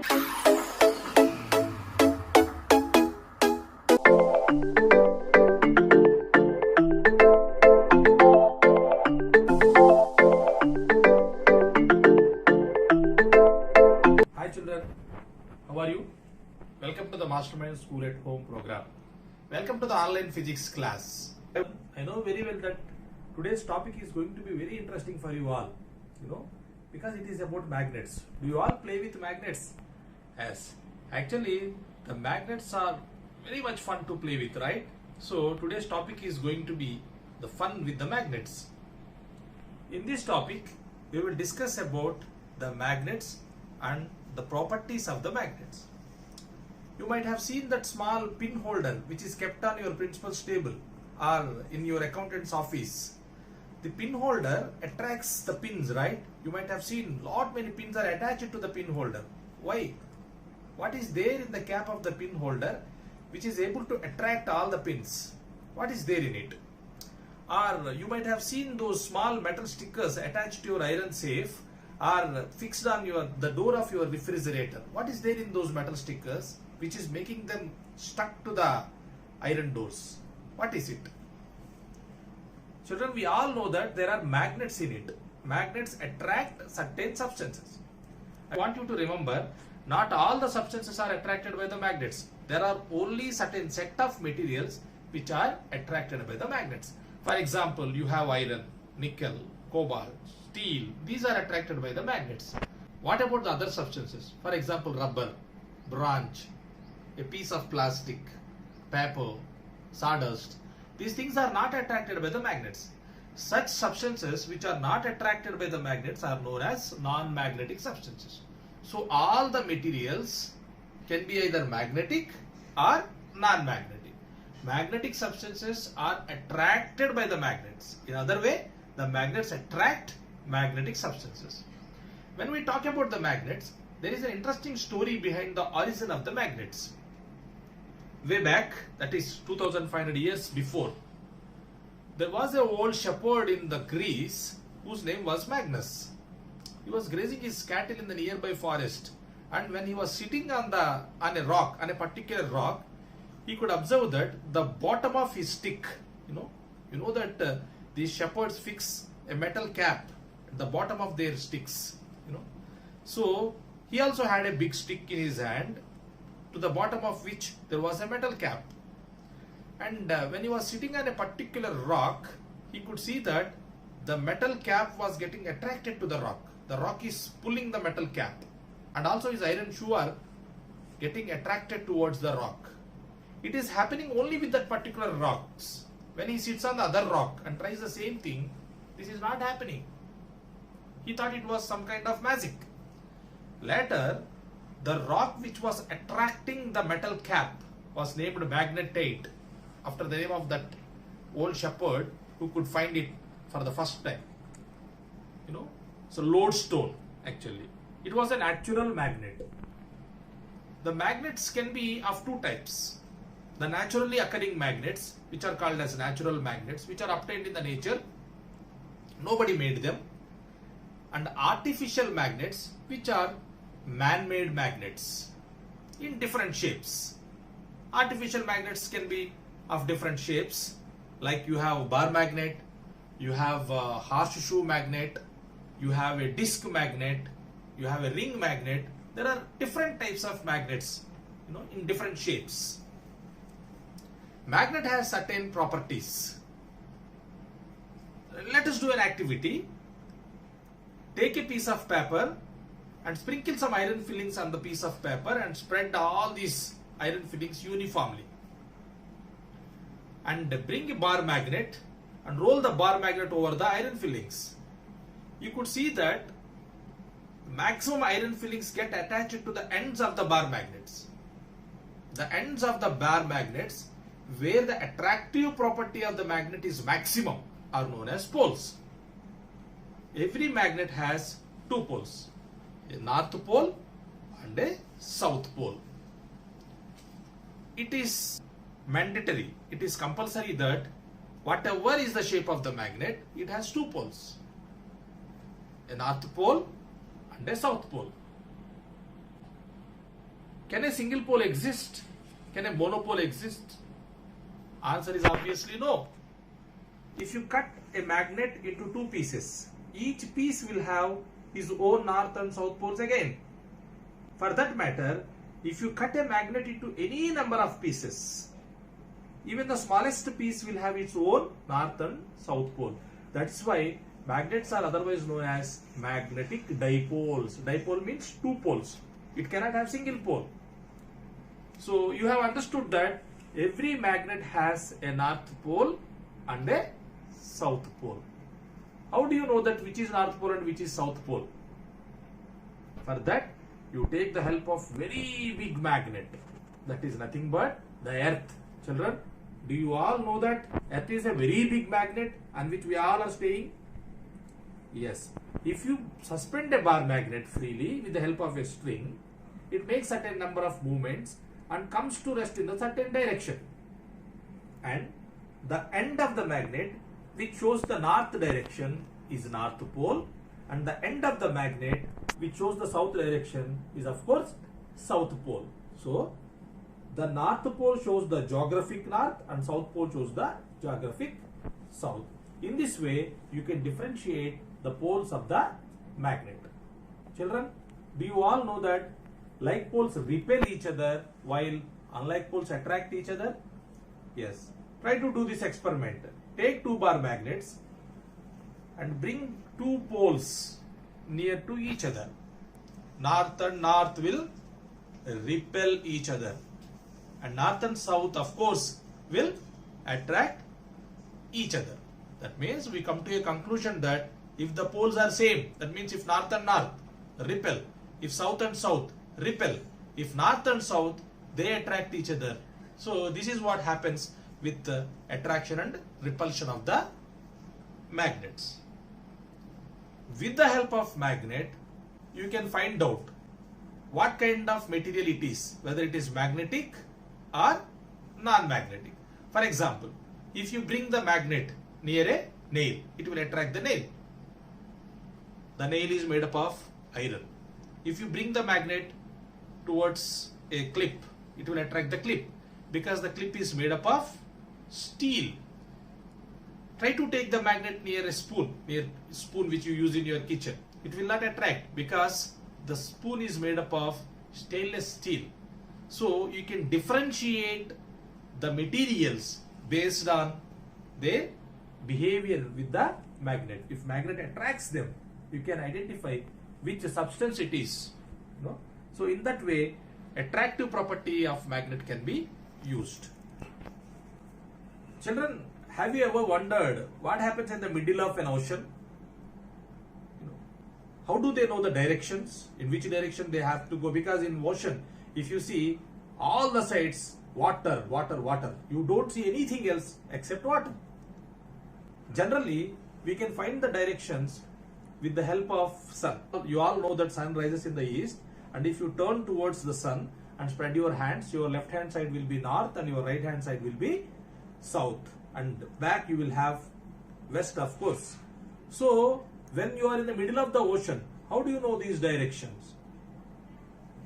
Hi children, how are you? Welcome to the Mastermind School at Home program. Welcome to the online physics class. I know very well that today's topic is going to be very interesting for you all, because it is about magnets. Do you all play with magnets? Yes, actually the magnets are very much fun to play with, right? So today's topic is going to be the fun with the magnets. In this topic, we will discuss about the magnets and the properties of the magnets. You might have seen that small pin holder which is kept on your principal's table or in your accountant's office. The pin holder attracts the pins, right? You might have seen lot many pins are attached to the pin holder. Why? What is there in the cap of the pin holder which is able to attract all the pins? What is there in it? Or you might have seen those small metal stickers attached to your iron safe or fixed on the door of your refrigerator. What is there in those metal stickers which is making them stuck to the iron doors? What is it? Children, we all know that there are magnets in it. Magnets attract certain substances. I want you to remember, not all the substances are attracted by the magnets. There are only certain set of materials which are attracted by the magnets. For example, you have iron, nickel, cobalt, steel. These are attracted by the magnets. What about the other substances? For example, rubber, branch, a piece of plastic, paper, sawdust. These things are not attracted by the magnets. Such substances which are not attracted by the magnets are known as non-magnetic substances. So all the materials can be either magnetic or non-magnetic. Magnetic substances are attracted by the magnets. In other way, the magnets attract magnetic substances. When we talk about the magnets, there is an interesting story behind the origin of the magnets. Way back, that is 2500 years before, there was an old shepherd in the Greece whose name was Magnus. He was grazing his cattle in the nearby forest, and when he was sitting on a particular rock, he could observe that the bottom of his stick, you know that these shepherds fix a metal cap at the bottom of their sticks, So he also had a big stick in his hand, to the bottom of which there was a metal cap. And when he was sitting on a particular rock, he could see that the metal cap was getting attracted to the rock. The rock is pulling the metal cap, and also his iron shoe are getting attracted towards the rock. It is happening only with that particular rocks. When he sits on the other rock and tries the same thing, this is not happening. He thought it was some kind of magic. Later, the rock which was attracting the metal cap was named magnetite, after the name of that old shepherd who could find it for the first time. So lodestone, actually. It was a natural magnet. The magnets can be of two types. The naturally occurring magnets, which are called as natural magnets, which are obtained in the nature. Nobody made them. And artificial magnets, which are man-made magnets in different shapes. Artificial magnets can be of different shapes, like you have bar magnet, you have a horseshoe magnet, you have a disc magnet, you have a ring magnet. There are different types of magnets, in different shapes. Magnet has certain properties. Let us do an activity. Take a piece of paper and sprinkle some iron fillings on the piece of paper and spread all these iron fillings uniformly. And bring a bar magnet and roll the bar magnet over the iron fillings. You could see that maximum iron fillings get attached to the ends of the bar magnets. The ends of the bar magnets, where the attractive property of the magnet is maximum, are known as poles. Every magnet has two poles, a north pole and a south pole. It is mandatory, it is compulsory that whatever is the shape of the magnet, it has two poles, a north pole and a south pole. Can a single pole exist? Can a monopole exist? Answer is obviously no. If you cut a magnet into two pieces, each piece will have his own north and south poles again. For that matter, if you cut a magnet into any number of pieces, even the smallest piece will have its own north and south pole. That's why magnets are otherwise known as magnetic dipoles. Dipole means two poles. It cannot have single pole. So you have understood that every magnet has a north pole and a south pole. How do you know that which is north pole and which is south pole? For that, you take the help of very big magnet. That is nothing but the earth. Children, do you all know that earth is a very big magnet on which we all are staying? Yes. If you suspend a bar magnet freely with the help of a string, it makes certain number of movements and comes to rest in a certain direction. And the end of the magnet, which shows the north direction, is north pole, and the end of the magnet which shows the south direction is of course south pole. So the north pole shows the geographic north and south pole shows the geographic south. In this way you can differentiate the poles of the magnet. Children, do you all know that like poles repel each other while unlike poles attract each other? Yes. Try to do this experiment. Take two bar magnets and bring two poles near to each other. North and north will repel each other, and north and south of course will attract each other. That means we come to a conclusion that if the poles are same, that means if north and north repel, if south and south repel, if north and south they attract each other. So this is what happens with the attraction and repulsion of the magnets. With the help of magnet, you can find out what kind of material it is, whether it is magnetic or non-magnetic. For example, if you bring the magnet near a nail, it will attract the nail. The nail is made up of iron. If you bring the magnet towards a clip, it will attract the clip because the clip is made up of steel. Try to take the magnet near a spoon which you use in your kitchen. It will not attract because the spoon is made up of stainless steel. So you can differentiate the materials based on their behavior with the magnet. If magnet attracts them, you can identify which substance it is. So in that way, attractive property of magnet can be used. Children, have you ever wondered what happens in the middle of an ocean? How do they know the directions? In which direction they have to go? Because in ocean, if you see all the sides, water, water, water. You don't see anything else except water. Generally, we can find the directions with the help of sun. You all know that sun rises in the east, and if you turn towards the sun and spread your hands, your left hand side will be north and your right hand side will be south, and back you will have west, of course. So when you are in the middle of the ocean, how do you know these directions?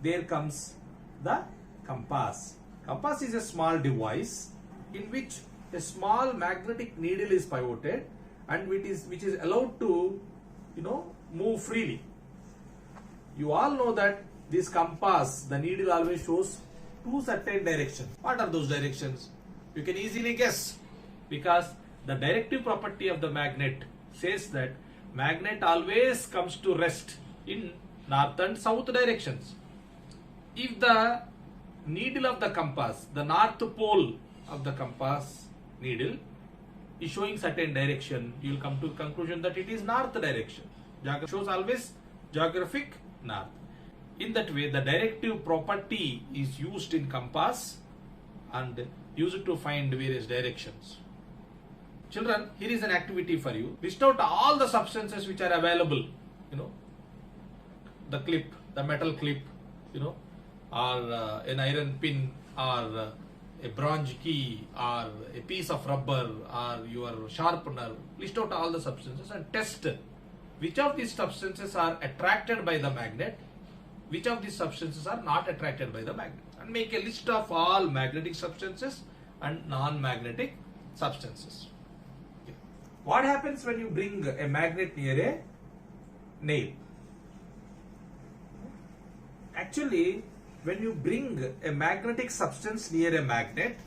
There comes the compass. Compass is a small device in which a small magnetic needle is pivoted and which is allowed to move freely. You all know that this compass, the needle always shows two certain directions. What are those directions? You can easily guess, because the directive property of the magnet says that magnet always comes to rest in north and south directions. If the needle of the compass, the north pole of the compass needle is showing certain direction, you will come to conclusion that it is north direction. Geography shows always geographic north. In that way, the directive property is used in compass and used to find various directions. Children, here is an activity for you. List out all the substances which are available. The clip, the metal clip, or an iron pin, or a bronze key, or a piece of rubber, or your sharpener. List out all the substances and test which of these substances are attracted by the magnet which of these substances are not attracted by the magnet, and make a list of all magnetic substances and non-magnetic substances. Okay. What happens when you bring a magnet near a nail? Actually, when you bring a magnetic substance near a magnet,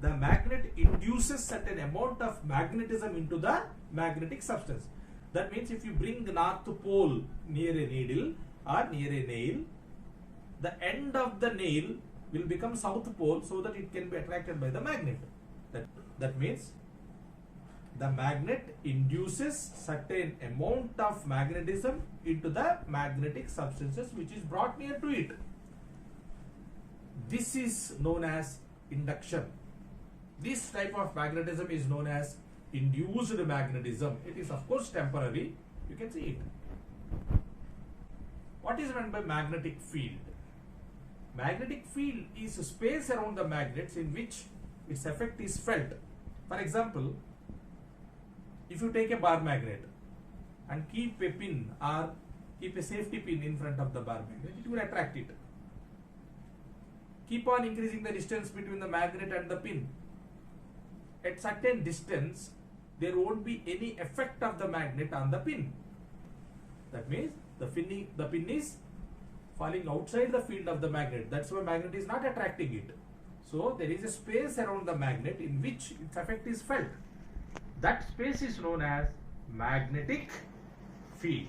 the magnet induces certain amount of magnetism into the magnetic substance. That means if you bring North Pole near a needle or near a nail, the end of the nail will become South Pole so that it can be attracted by the magnet. That means the magnet induces certain amount of magnetism into the magnetic substances which is brought near to it. This is known as induction. This type of magnetism is known as induced magnetism. It is of course temporary. You can see it. What is meant by magnetic field? Magnetic field is space around the magnets in which its effect is felt. For example, if you take a bar magnet and keep a pin or keep a safety pin in front of the bar magnet, it will attract it. Keep on increasing the distance between the magnet and the pin. At certain distance, there won't be any effect of the magnet on the pin. That means the pin is falling outside the field of the magnet. That's why magnet is not attracting it. So there is a space around the magnet in which its effect is felt. That space is known as magnetic field.